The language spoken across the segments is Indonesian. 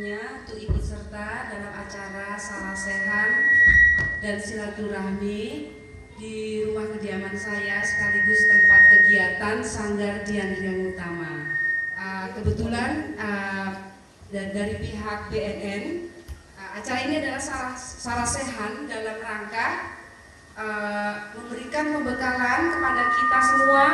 semuanya untuk ikut serta dalam acara Salasehan dan silaturahmi di rumah kediaman saya sekaligus tempat kegiatan Sanggar Dian Hyang Utama. Kebetulan dari pihak BNN, acara ini adalah Salasehan dalam rangka memberikan pembekalan kepada kita semua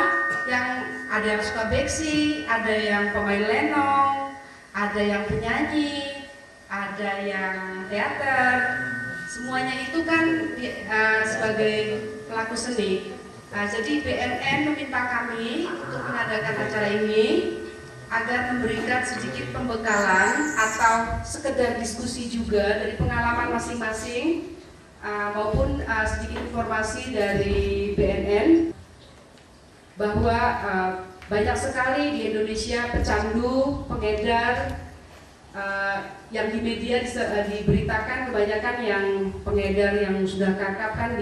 yang ada yang suka beksi, ada yang pemain lenong, ada yang penyanyi, ada yang teater. Semuanya itu kan sebagai pelaku seni. Jadi BNN meminta kami untuk mengadakan acara ini agar memberikan sedikit pembekalan atau sekedar diskusi juga dari pengalaman masing-masing maupun sedikit informasi dari BNN bahwa banyak sekali di Indonesia pecandu, pengedar yang di media diberitakan kebanyakan yang pengedar yang sudah kakap kan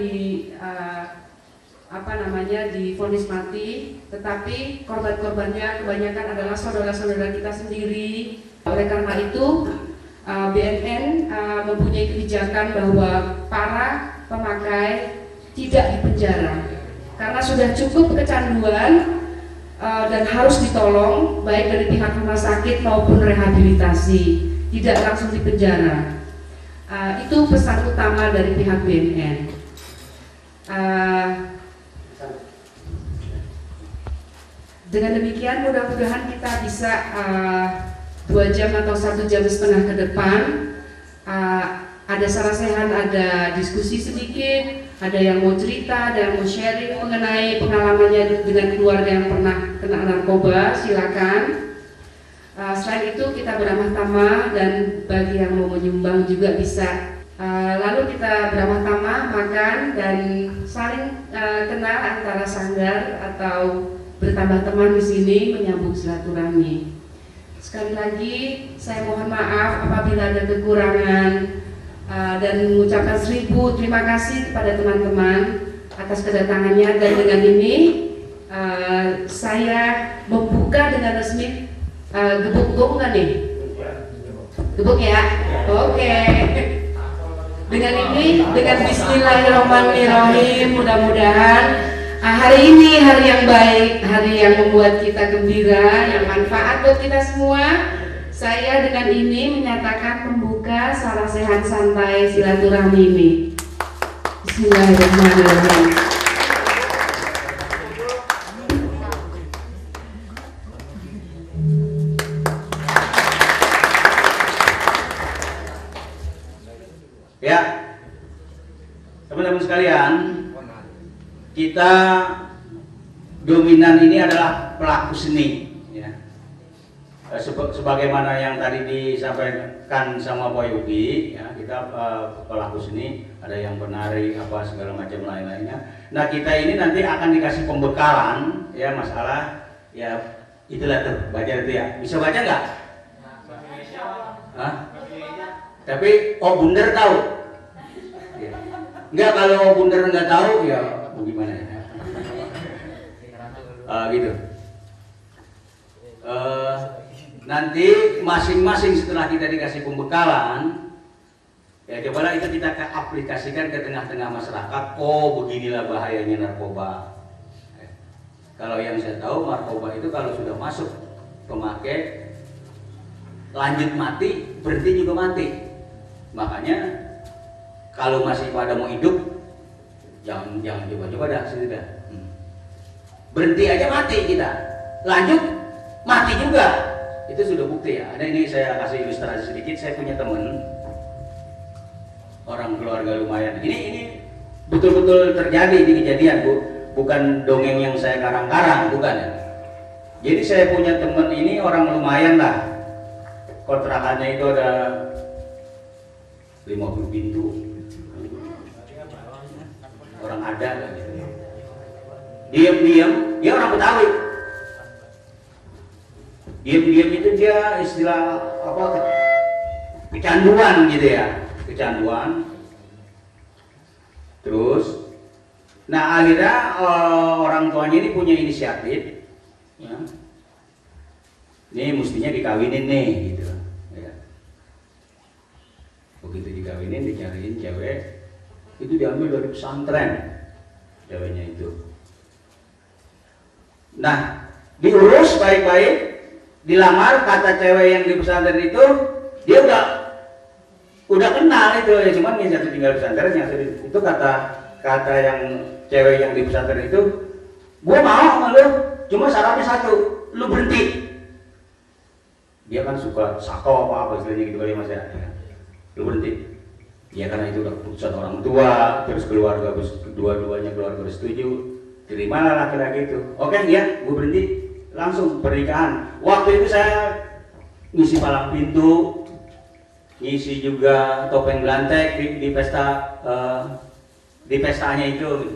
divonis mati, tetapi korban-korbannya kebanyakan adalah saudara-saudara kita sendiri. Oleh karena itu BNN mempunyai kebijakan bahwa para pemakai tidak dipenjara karena sudah cukup kecanduan dan harus ditolong baik dari pihak rumah sakit maupun rehabilitasi, tidak langsung dipenjara. Itu pesan utama dari pihak BNN. Dengan demikian mudah-mudahan kita bisa 2 jam atau 1,5 jam ke depan ada Salasehan, ada diskusi sedikit, ada yang mau cerita, ada yang mau sharing mengenai pengalamannya dengan keluarga yang pernah kena narkoba, silakan. Selain itu kita beramah tamah dan bagi yang mau menyumbang juga bisa. Lalu kita beramah tamah, makan dan saling kenal antara sanggar atau bertambah teman di sini menyambung silaturahmi. Sekali lagi saya mohon maaf apabila ada kekurangan dan mengucapkan 1000 terima kasih kepada teman-teman atas kedatangannya. Dan dengan ini saya membuka dengan resmi gebuk nggak nih? Gebuk ya? Oke. Dengan ini, dengan Bismillahirrahmanirrahim, mudah-mudahan hari ini hari yang baik, hari yang membuat kita gembira, yang manfaat buat kita semua. Saya dengan ini menyatakan membuka Salasehan santai silaturahmi ini. Bismillahirrahmanirrahim. Ya, teman-teman sekalian, kita dominan ini adalah pelaku seni, ya. Sebagaimana yang tadi disampaikan sama Pak Yuki, ya, kita pelaku seni, ada yang penari, apa segala macam lain-lainnya. Nah, kita ini nanti akan dikasih pembekalan, ya, masalah, ya, itulah tuh, baca itu ya. Bisa baca nggak? Hah? Tapi Bunder tahu? Ya. Enggak, kalau Bunder nggak tahu, ya gimana ya? Gitu. Nanti masing-masing setelah kita dikasih pembekalan, ya cobalah itu kita aplikasikan ke tengah-tengah masyarakat. Oh, beginilah bahayanya narkoba. Kalau yang saya tahu, narkoba itu kalau sudah masuk pemakai, lanjut mati, berhenti juga mati. Makanya kalau masih pada mau hidup, jangan coba-coba dah, sudah. Berhenti aja mati kita, lanjut mati juga. Itu sudah bukti ya. Ada ini saya kasih ilustrasi sedikit. Saya punya teman, orang keluarga lumayan. Ini betul-betul terjadi di kejadian, Bu. Bukan dongeng yang saya karang-karang, bukan ya. Jadi saya punya teman ini orang lumayan lah. Kontrakannya itu ada 50 pintu. Orang ada lah gitu. Diam-diam, dia orang Betawi. Diam-diam itu dia istilah apa? Kecanduan gitu ya, kecanduan. Terus, nah akhirnya orang tuanya ini punya inisiatif, ya. Ini mestinya dikawinin nih, gitu. Ya. Begitu dikawinin, dicariin cewek, itu diambil dari pesantren ceweknya itu. Nah, diurus baik-baik, dilamar, kata cewek yang di pesantren itu, dia udah kenal itu ya, cuman yang satu tinggal di pesantren, yang satu itu kata yang cewek yang di pesantren itu, gua mau sama lu, cuma syaratnya satu, lu berhenti. Dia kan suka sako apa istilahnya gitu kali mas ya, lu berhenti. Ya karena itu udah keputusan orang tua, terus keluarga dua-duanya keluarga setuju, terimalah laki-laki itu. Oke ya, gue berhenti, langsung pernikahan. Waktu itu saya ngisi palang pintu, ngisi juga topeng belantek di pesta di pestanya itu.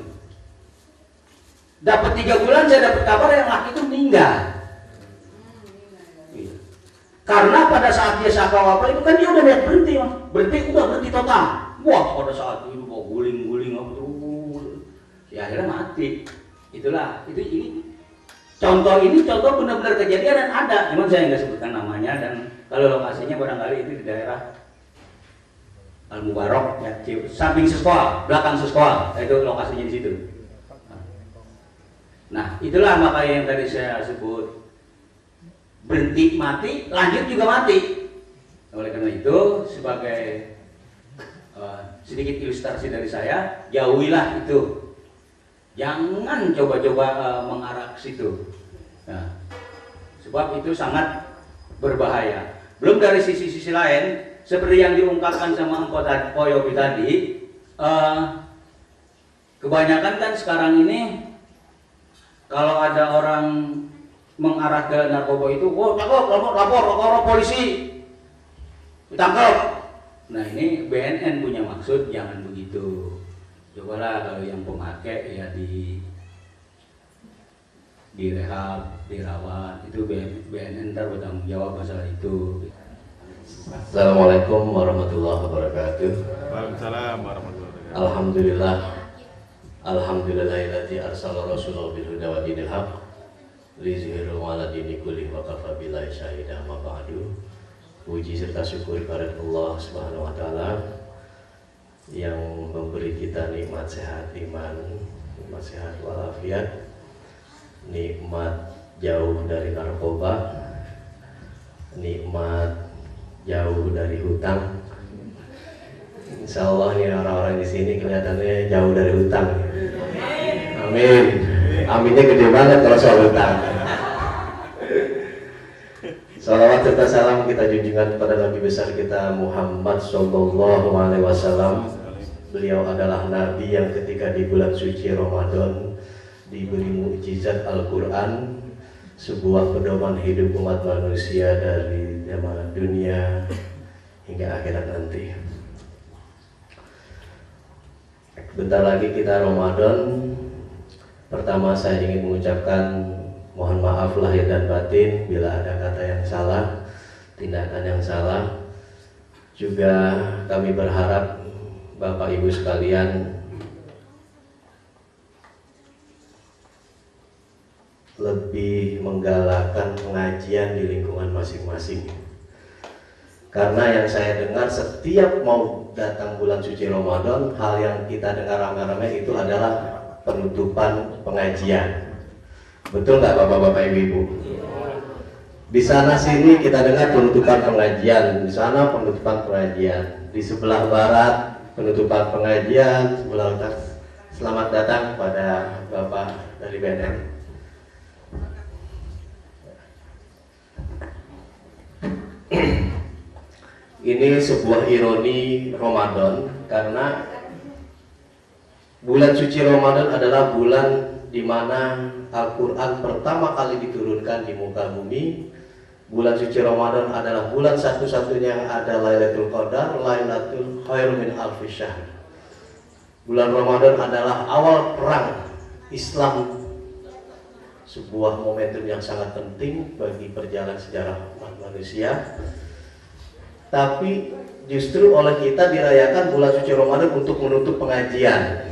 Dapat 3 bulan saya dapat kabar yang laki itu meninggal. Karena pada saat dia sakau apa itu kan dia udah lihat berhenti mas, berhenti total. Wah pada saat itu kok guling-guling apa tuh, ya akhirnya mati. Itulah ini contoh benar-benar kejadian dan ada, cuman saya nggak sebutkan namanya dan kalau lokasinya barangkali itu di daerah Al Mubarok ya, samping sekolah, belakang sekolah, itu lokasinya di situ. Nah itulah makanya yang tadi saya sebut. Berhenti mati, lanjut juga mati. Oleh karena itu, sebagai sedikit ilustrasi dari saya, jauhilah itu. Jangan coba-coba mengarah ke situ. Nah, sebab itu sangat berbahaya. Belum dari sisi-sisi lain, seperti yang diungkapkan sama Mpok Yopi tadi, kebanyakan kan sekarang ini kalau ada orang mengarah ke narkoba itu, oh cakep, lapor polisi, ditangkap. Nah ini BNN punya maksud jangan begitu. Cobalah kalau yang pemakai ya direhab, dirawat, itu BNN ntar bertanggung jawab masalah itu. Assalamualaikum warahmatullahi wabarakatuh. Waalaikumsalam warahmatullahi wabarakatuh. Alhamdulillah, alhamdulillahilladzi arsala rasulahu bil huda wa dinil haq liyuzhirahu 'ala dini kullihi wa kafa billahi syahidan ma ba'du. Puji serta syukur kepada Allah Subhanahu wa taala yang memberi kita nikmat sehat iman, nikmat sehat walafiat, nikmat jauh dari narkoba, nikmat jauh dari hutang. Insya Allah nih orang-orang di sini kelihatannya jauh dari hutang. Amin. Aminnya gede banget kalau soal hutang. Salawat serta salam kita junjungan kepada Nabi besar kita Muhammad Sallallahu Alaihi Wasallam. Beliau adalah Nabi yang ketika di bulan suci Ramadan diberi mukjizat Al-Quran, sebuah pedoman hidup umat manusia dari zaman dunia hingga akhirat nanti. Bentar lagi kita Ramadan. Pertama saya ingin mengucapkan mohon maaf lahir dan batin bila ada kata yang salah, tindakan yang salah. Juga kami berharap Bapak Ibu sekalian lebih menggalakkan pengajian di lingkungan masing-masing. Karena yang saya dengar setiap mau datang bulan suci Ramadan, hal yang kita dengar rame-rame itu adalah penutupan pengajian. Betul nggak Bapak-Bapak Ibu-Ibu? Di sana sini kita dengar penutupan pengajian, di sana penutupan pengajian, di sebelah barat penutupan pengajian, sebelah utara. Selamat datang pada Bapak dari BNN. Ini sebuah ironi Ramadan karena bulan suci Ramadan adalah bulan di mana Al-Quran pertama kali diturunkan di muka bumi. Bulan suci Ramadan adalah bulan satu-satunya yang ada Lailatul Qadar, Lailatul Khair min Alfi Syahr. Bulan Ramadan adalah awal perang Islam, sebuah momentum yang sangat penting bagi perjalanan sejarah umat manusia. Tapi justru oleh kita dirayakan bulan suci Ramadan untuk menutup pengajian.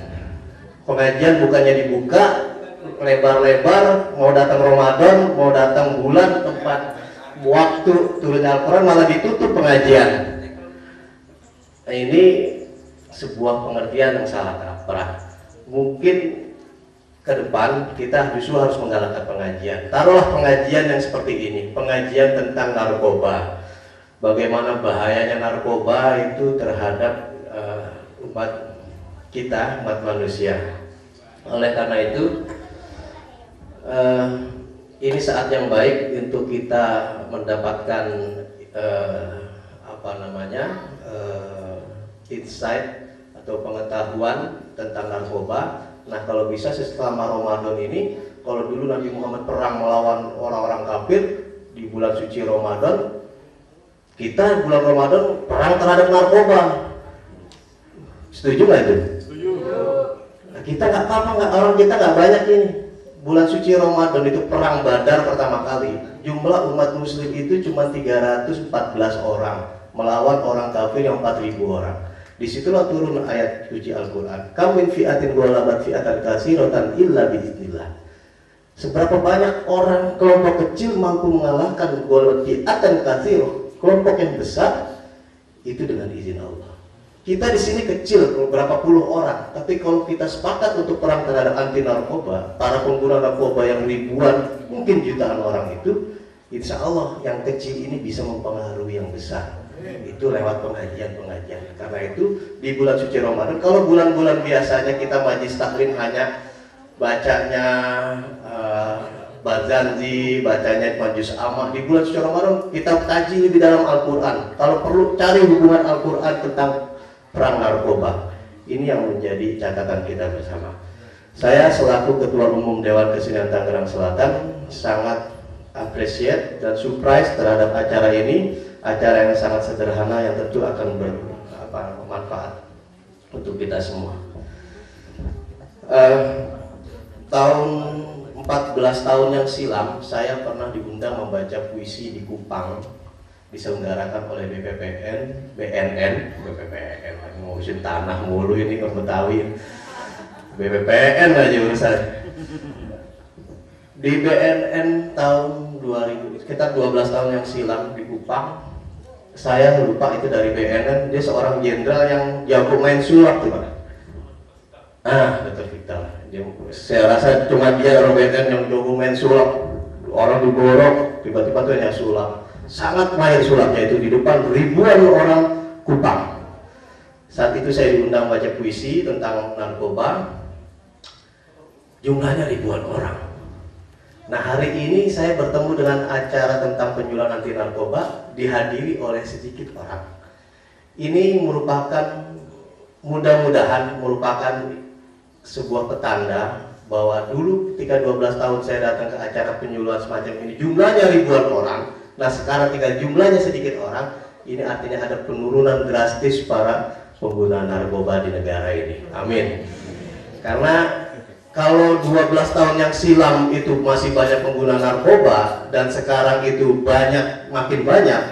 Pengajian bukannya dibuka lebar-lebar, mau datang Ramadan, mau datang bulan, tempat waktu turun Al-Quran malah ditutup pengajian. ini sebuah pengertian yang salah kaprah. Mungkin ke depan kita justru harus menggalakkan pengajian. Taruhlah pengajian yang seperti ini, pengajian tentang narkoba. Bagaimana bahayanya narkoba itu terhadap umat kita, umat manusia. Oleh karena itu, ini saat yang baik untuk kita mendapatkan insight atau pengetahuan tentang narkoba. Nah, kalau bisa selama Ramadan ini, kalau dulu Nabi Muhammad perang melawan orang-orang kafir di bulan suci Ramadan, kita bulan Ramadan perang terhadap narkoba. Setuju nggak itu? Setuju. Nah, kita nggak apa-apa, orang kita nggak banyak ini. Bulan suci Ramadan itu perang Badar pertama kali. Jumlah umat muslim itu cuma 314 orang melawan orang kafir yang 4.000 orang. Disitulah turun ayat suci Al-Quran. Kam min fi'atin ghalabat fi'atan katsiratan illa biiznillah. Seberapa banyak orang kelompok kecil mampu mengalahkan ghalabat fi'atan katsirah, kelompok yang besar itu dengan izin Allah. Kita di sini kecil, berapa puluh orang, tapi kalau kita sepakat untuk perang terhadap anti narkoba, para pengguna narkoba yang ribuan, mungkin jutaan orang itu, insya Allah yang kecil ini bisa mempengaruhi yang besar. Itu lewat pengajian-pengajian. Karena itu di bulan suci Ramadan, kalau bulan-bulan biasanya kita majlis taklim hanya bacanya Bazanzi, bacanya majlis amah, di bulan suci Ramadan kita kaji lebih dalam Al-Quran. Kalau perlu cari hubungan Al-Quran tentang perang narkoba. Ini yang menjadi catatan kita bersama. Saya selaku Ketua Umum Dewan Kesenian Tangerang Selatan sangat appreciate dan surprise terhadap acara ini, acara yang sangat sederhana yang tentu akan bermanfaat untuk kita semua. Tahun 14 tahun yang silam saya pernah diundang membaca puisi di Kupang, diselenggarakan oleh BNN, ngurusin tanah mulu ini ke Betawi, BPPN aja urusan. Di BNN tahun 2000, sekitar 12 tahun yang silam di Kupang, saya lupa itu dari BNN, dia seorang jenderal yang jago main sulap tuh Pak. Dr. Victor. Saya rasa cuma dia orang BNN yang jago main sulap, orang digorok, tiba-tiba tuh hanya sulap. Sangat mahir sulapnya itu di depan ribuan orang Kupang. Saat itu saya diundang baca puisi tentang narkoba, jumlahnya ribuan orang. Nah, hari ini saya bertemu dengan acara tentang penjualan anti narkoba dihadiri oleh sedikit orang. Ini merupakan, mudah-mudahan merupakan sebuah petanda bahwa dulu ketika 12 tahun saya datang ke acara penyuluhan semacam ini jumlahnya ribuan orang. Nah, sekarang tinggal jumlahnya sedikit orang. Ini artinya ada penurunan drastis para pengguna narkoba di negara ini. Amin. Karena kalau 12 tahun yang silam itu masih banyak pengguna narkoba dan sekarang itu makin banyak,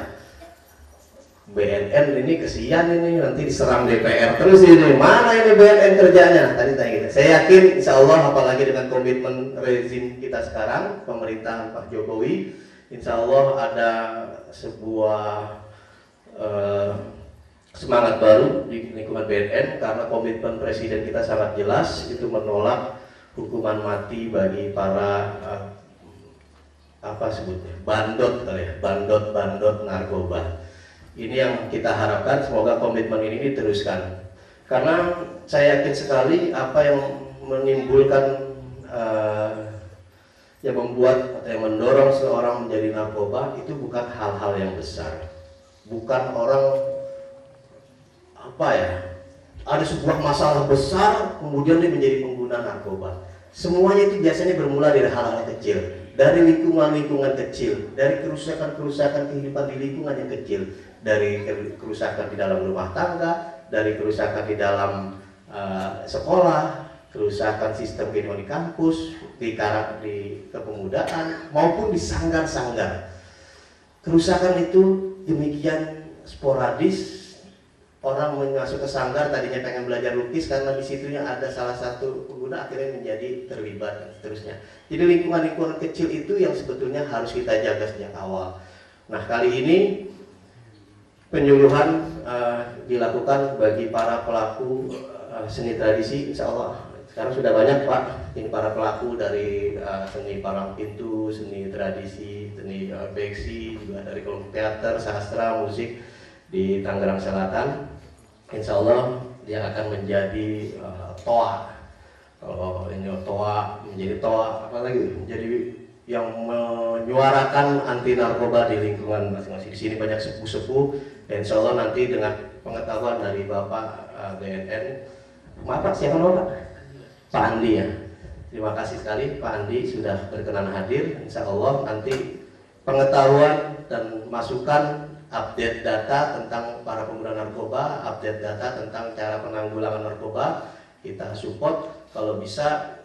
BNN ini kesian ini, nanti diserang DPR terus ini. Mana ini BNN kerjanya? Tadi tanya kita. Saya yakin insya Allah, apalagi dengan komitmen rezim kita sekarang, pemerintahan Pak Jokowi, insya Allah ada sebuah semangat baru di lingkungan BNN, karena komitmen presiden kita sangat jelas, itu menolak hukuman mati bagi para bandot narkoba. Ini yang kita harapkan, semoga komitmen ini diteruskan. Karena saya yakin sekali apa yang menimbulkan yang membuat atau yang mendorong seorang menjadi narkoba itu bukan hal-hal yang besar. Bukan orang ada sebuah masalah besar kemudian dia menjadi pengguna narkoba. Semuanya itu biasanya bermula dari hal-hal kecil, dari lingkungan-lingkungan kecil, dari kerusakan-kerusakan kehidupan di lingkungan yang kecil, dari kerusakan di dalam rumah tangga, dari kerusakan di dalam sekolah, kerusakan sistem kehidupan di kampus, di kepemudaan, maupun di sanggar-sanggar. Kerusakan itu demikian sporadis. Orang masuk ke sanggar tadinya pengen belajar lukis, karena di situnya ada salah satu pengguna akhirnya menjadi terlibat dan seterusnya. Jadi lingkungan-lingkungan kecil itu yang sebetulnya harus kita jaga sejak awal. Nah, kali ini penyuluhan dilakukan dilakukan bagi para pelaku seni tradisi. Insya Allah sekarang sudah banyak Pak ini para pelaku dari seni palang pintu, seni tradisi, seni beksi, juga dari kelompok teater, sastra, musik di Tangerang Selatan. Insya Allah dia akan menjadi toa. Kalau ini toa menjadi toa, apa lagi menjadi yang menyuarakan anti narkoba di lingkungan masing-masing. Di sini banyak sepuh-sepuh, dan insya Allah nanti dengan pengetahuan dari Bapak BNN, maaf Pak, siapa nama Pak? Pak Andi ya. Terima kasih sekali Pak Andi sudah berkenan hadir. Insya Allah nanti pengetahuan dan masukan update data tentang para pengguna narkoba, update data tentang cara penanggulangan narkoba, kita support. Kalau bisa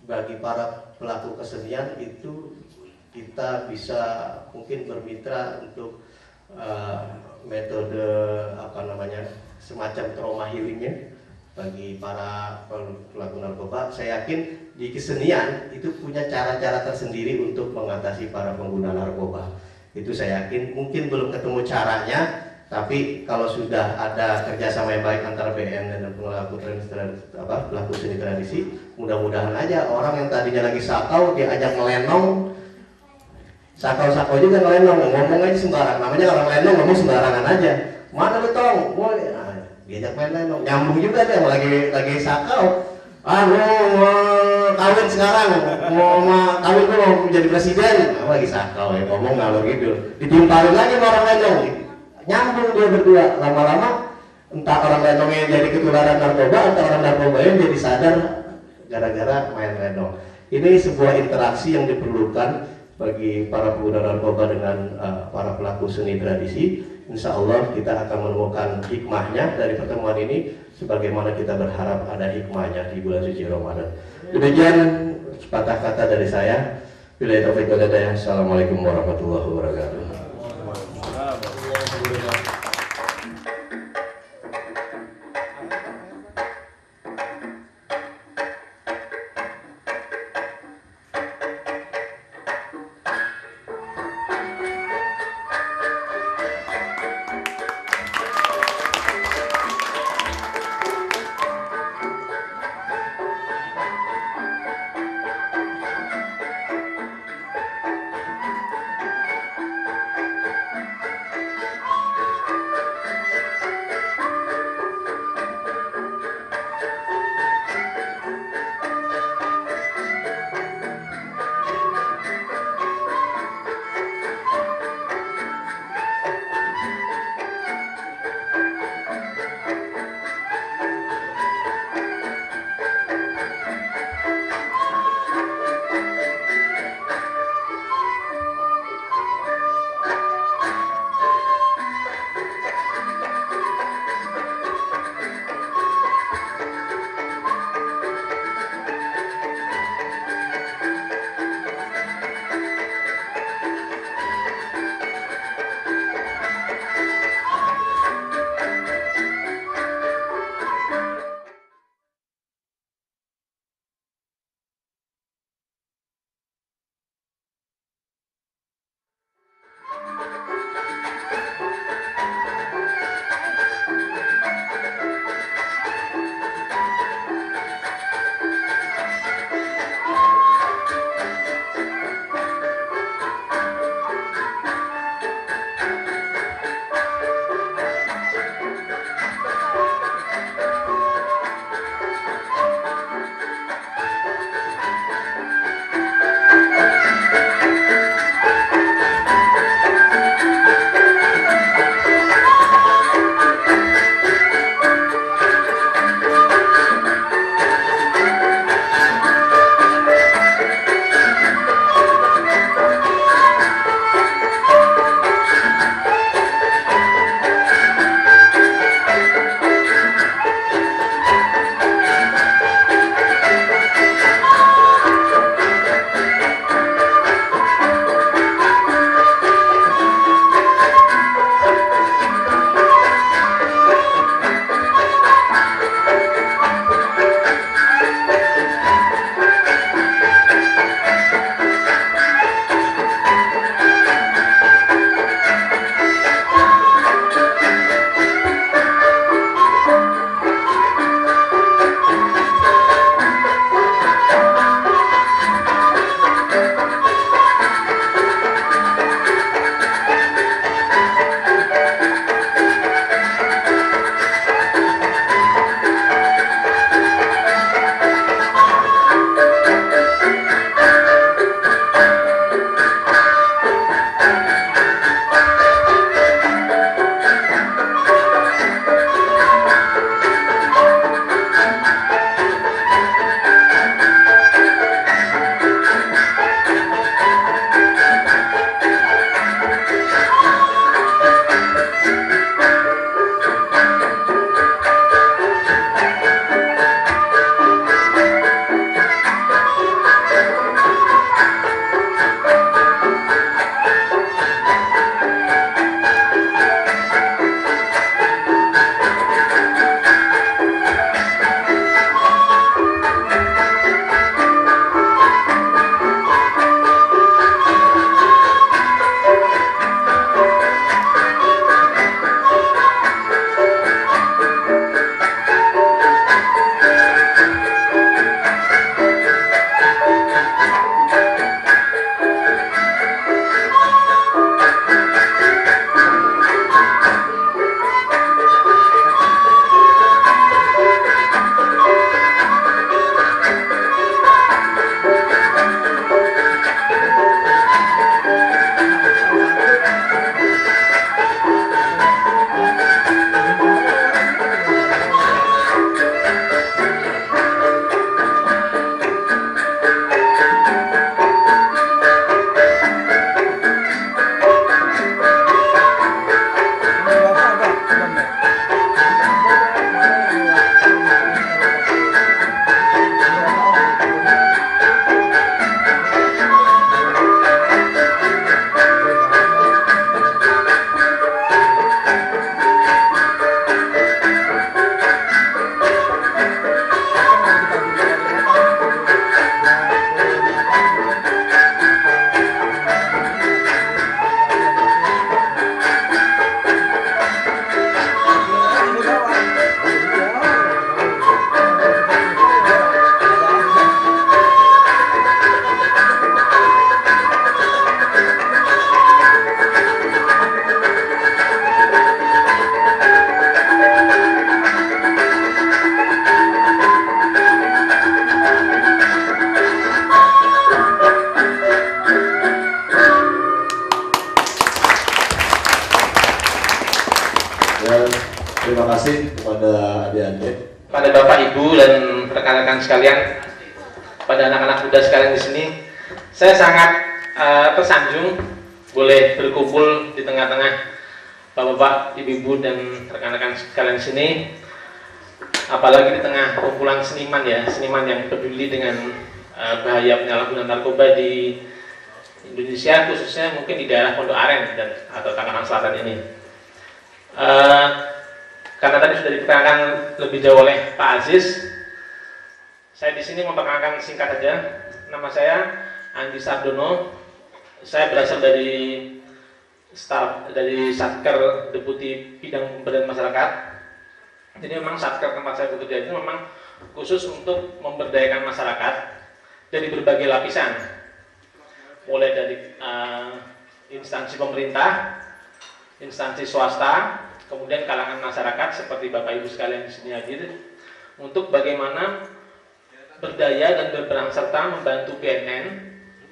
bagi para pelaku kesenian itu kita bisa mungkin bermitra untuk metode apa namanya semacam trauma healingnya bagi para pelaku narkoba. Saya yakin di kesenian itu punya cara-cara tersendiri untuk mengatasi para pengguna narkoba. Itu saya yakin, mungkin belum ketemu caranya, tapi kalau sudah ada kerjasama yang baik antara BN dan pelaku seni tradisi, mudah-mudahan aja orang yang tadinya lagi sakau diajak ngelenong, sakau juga ngelenong, ngomong aja sembarang. Namanya orang lenong ngomong sembarangan aja. Mana lu tong? Diajak main lenong, nyambung juga dia lagi sakau. Mau kawin sekarang, mau kawin tuh mau menjadi presiden, lagi sakau ya ngomong ngalor gitu. Ditimparin lagi sama orang lenong, nyambung dia berdua. Lama-lama entah orang lenongnya jadi ketularan narkoba, atau orang narkoba yang jadi sadar gara-gara main lenong. Ini sebuah interaksi yang diperlukan bagi para pengguna narkoba dengan para pelaku seni tradisi. Insya Allah kita akan menemukan hikmahnya dari pertemuan ini, sebagaimana kita berharap ada hikmahnya di bulan suci Ramadan. Demikian sepatah kata dari saya. Billahi taufiq wal hidayah. Assalamualaikum warahmatullahi wabarakatuh. Terima kasih kepada adik-adik, pada Bapak Ibu dan rekan-rekan sekalian, pada anak-anak muda sekalian di sini, saya sangat tersanjung boleh berkumpul di tengah-tengah Bapak-bapak, Ibu-ibu dan rekan-rekan sekalian di sini, apalagi di tengah kumpulan seniman ya, seniman yang peduli dengan bahaya penyalahgunaan narkoba di Indonesia, khususnya mungkin di daerah Pondok Aren dan atau Tangerang Selatan ini. Karena tadi sudah diterangkan lebih jauh oleh Pak Aziz, saya di sini memperkenalkan singkat saja. Nama saya Andi Sardono. Saya berasal dari Satker Deputi Bidang Pemberdayaan Masyarakat. Jadi memang Satker tempat saya bekerja itu memang khusus untuk memberdayakan masyarakat dari berbagai lapisan, mulai dari instansi pemerintah, instansi swasta, kemudian kalangan masyarakat seperti Bapak Ibu sekalian di sini hadir, untuk bagaimana berdaya dan berperan serta membantu BNN,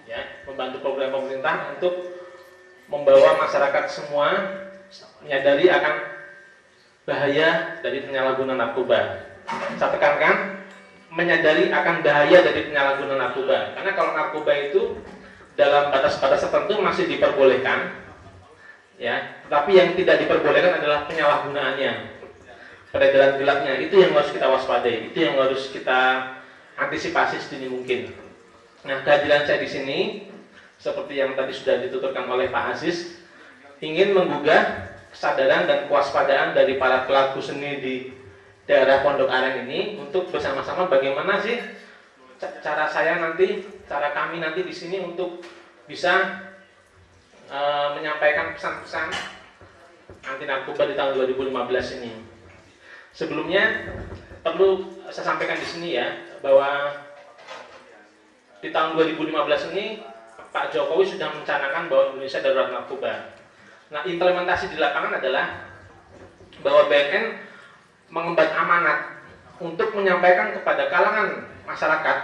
ya, membantu program pemerintah untuk membawa masyarakat semua menyadari akan bahaya dari penyalahgunaan narkoba. Saya tekankan, menyadari akan bahaya dari penyalahgunaan narkoba, karena kalau narkoba itu dalam batas-batas tertentu masih diperbolehkan, ya, tetapi yang tidak diperbolehkan adalah penyalahgunaannya, peredaran gelapnya. Itu yang harus kita waspadai, itu yang harus kita antisipasi sedini mungkin. Nah, kehadiran saya di sini seperti yang tadi sudah dituturkan oleh Pak Aziz, ingin menggugah kesadaran dan kewaspadaan dari para pelaku seni di daerah Pondok Aren ini untuk bersama-sama bagaimana sih cara kami nanti di sini untuk bisa menyampaikan pesan-pesan anti narkoba di tahun 2015 ini. Sebelumnya perlu saya sampaikan di sini ya, bahwa di tahun 2015 ini Pak Jokowi sudah mencanangkan bahwa Indonesia darurat narkoba. Nah, implementasi di lapangan adalah bahwa BNN mengemban amanat untuk menyampaikan kepada kalangan masyarakat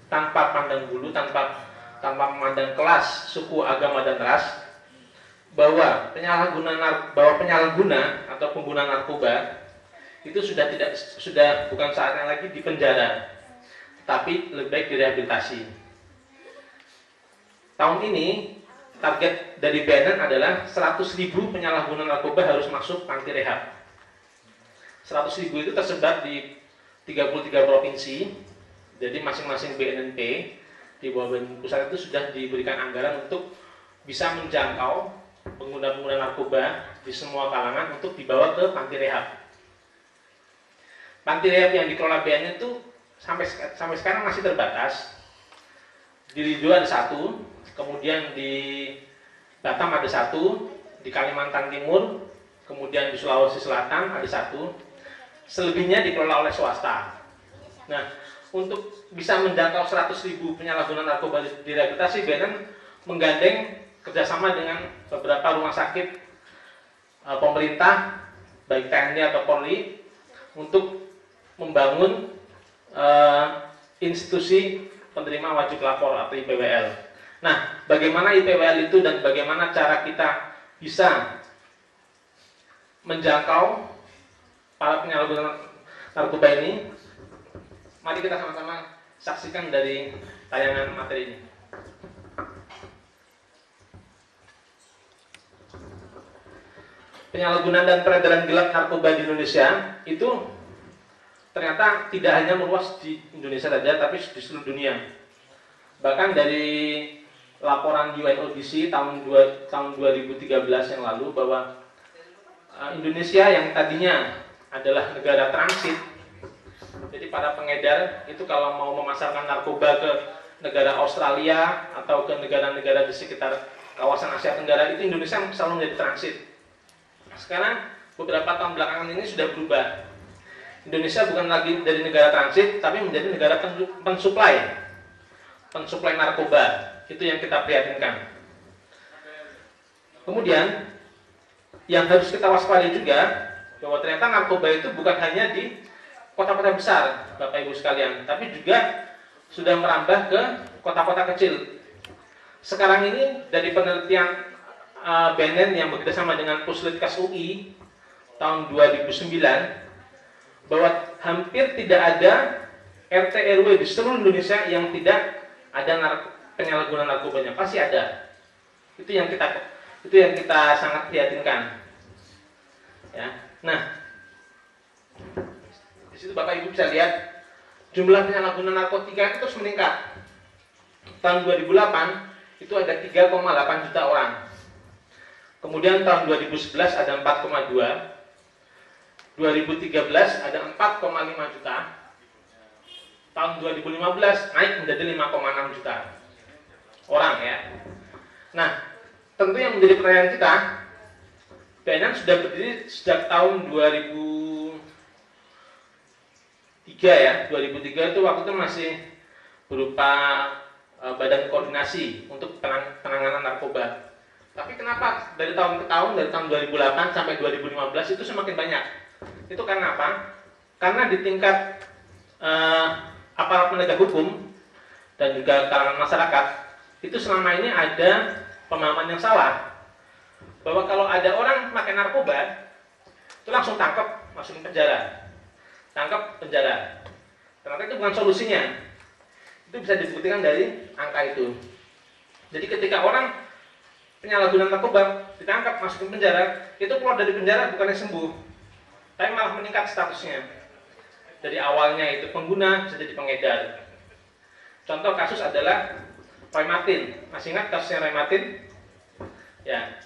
tanpa pandang bulu, tanpa memandang kelas, suku, agama dan ras, bahwa penyalahguna atau pengguna narkoba itu sudah bukan saatnya lagi di penjara, tapi lebih baik direhabilitasi. Tahun ini target dari BNN adalah 100.000 penyalahguna narkoba harus masuk panti rehab. 100.000 itu tersebar di 33 provinsi. Jadi masing-masing BNNP di bawah BNN pusat itu sudah diberikan anggaran untuk bisa menjangkau pengguna-pengguna narkoba di semua kalangan untuk dibawa ke panti rehab. Panti rehab yang dikelola BNN itu sampai sekarang masih terbatas. Di Rido ada satu, kemudian di Batam ada satu, di Kalimantan Timur, kemudian di Sulawesi Selatan ada satu. Selebihnya dikelola oleh swasta. Nah, untuk bisa menjangkau 100.000 penyalahguna narkoba direhabilitasi, BNN menggandeng kerjasama dengan beberapa rumah sakit pemerintah, baik TNI atau Polri, untuk membangun institusi penerima wajib lapor atau IPWL. Nah, bagaimana IPWL itu dan bagaimana cara kita bisa menjangkau para penyalahguna narkoba ini? Mari kita sama-sama saksikan dari tayangan materi ini. Penyalahgunaan dan peredaran gelap narkoba di Indonesia itu ternyata tidak hanya meluas di Indonesia saja, tapi di seluruh dunia. Bahkan dari laporan UNODC tahun 2013 yang lalu, bahwa Indonesia yang tadinya adalah negara transit, jadi para pengedar itu kalau mau memasarkan narkoba ke negara Australia atau ke negara-negara di sekitar kawasan Asia Tenggara, itu Indonesia selalu menjadi transit. Sekarang beberapa tahun belakangan ini sudah berubah. Indonesia bukan lagi dari negara transit, tapi menjadi negara pensuplai narkoba. Itu yang kita prihatinkan. Kemudian yang harus kita waspadai juga, bahwa ternyata narkoba itu bukan hanya di kota-kota besar, Bapak Ibu sekalian, tapi juga sudah merambah ke kota-kota kecil. Sekarang ini dari penelitian BNN yang bekerjasama dengan Puslitkas UI tahun 2009 bahwa hampir tidak ada RT RW di seluruh Indonesia yang tidak ada penyalahgunaan narkobanya. Pasti ada. Itu yang kita sangat prihatinkan. Ya. Nah, di situ Bapak Ibu bisa lihat jumlah penyalahgunaan narkotika itu terus meningkat. Tahun 2008 itu ada 3,8 juta orang. Kemudian tahun 2011 ada 4,2. 2013 ada 4,5 juta. Tahun 2015 naik menjadi 5,6 juta orang ya. Nah, tentu yang menjadi pertanyaan kita, BNN sudah berdiri sejak tahun 2003 ya. 2003 itu waktu itu masih berupa badan koordinasi untuk penanganan narkoba. Tapi kenapa dari tahun ke tahun, dari tahun 2008 sampai 2015 itu semakin banyak? Itu karena apa? Karena di tingkat aparat penegak hukum dan juga kalangan masyarakat itu selama ini ada pemahaman yang salah bahwa kalau ada orang pakai narkoba itu langsung tangkap, masukin penjara, tangkap penjara. Ternyata itu bukan solusinya. Itu bisa dibuktikan dari angka itu. Jadi ketika orang penyalahgunaan narkoba ditangkap, masukin penjara, itu keluar dari penjara bukannya sembuh, tapi malah meningkat statusnya. Dari awalnya itu pengguna bisa jadi pengedar. Contoh kasus adalah Roy Martin. Masih ingat kasusnya Roy Martin? Ya,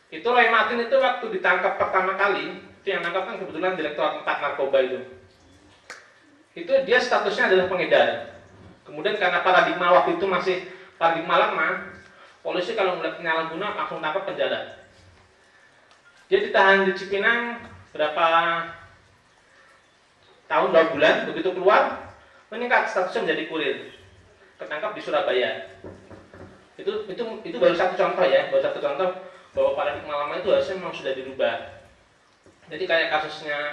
itu Roy Martin itu waktu ditangkap pertama kali, itu yang nangkap kan kebetulan Direktorat 4 Narkoba itu dia statusnya adalah pengedar. Kemudian karena paradigma waktu itu masih paradigma lama, polisi kalau melihat penyalahguna langsung tangkap penjara. Dia ditahan di Cipinang berapa tahun, 2 bulan, begitu keluar meningkat statusnya menjadi kurir, ketangkap di Surabaya. Itu baru satu contoh ya, baru satu contoh bahwa paradigma lama itu harusnya memang sudah dirubah. Jadi kayak kasusnya